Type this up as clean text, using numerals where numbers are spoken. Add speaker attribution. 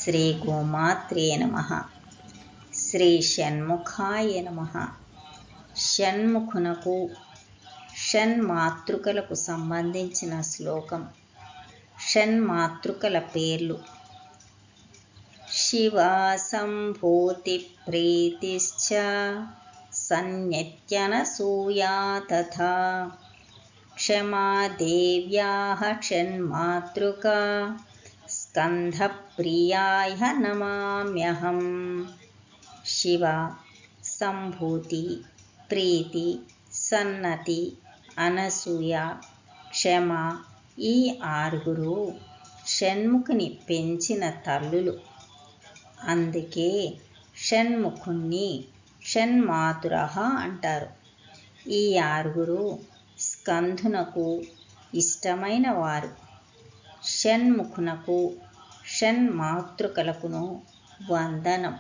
Speaker 1: శ్రీ గోమాత్రే నమః. శ్రీ షణ్ముఖాయ నమః. షణ్ముఖునకు షణ్మాతృకలకు సంబంధించిన శ్లోకం. షణ్మాతృకల పేర్లు: శివా సంభూతి ప్రీతిశ్చ సన్నిత్యనసూయా తథా క్షమా దేవ్యాః షణ్మాతృకా స్కంధప్రియాయ నమామ్యహం. శివ, సంభూతి, ప్రీతి, సన్నతి, అనసూయ, క్షమ ఈ ఆరుగురు షణ్ముఖుని పెంచిన తల్లులు. అందుకే షణ్ముఖుణ్ణి షణ్మాతురః అంటారు. ఈ ఆరుగురు స్కందునకు ఇష్టమైన వారు. షణ్ముఖునకు షణ్మాతృకలకును వందనం.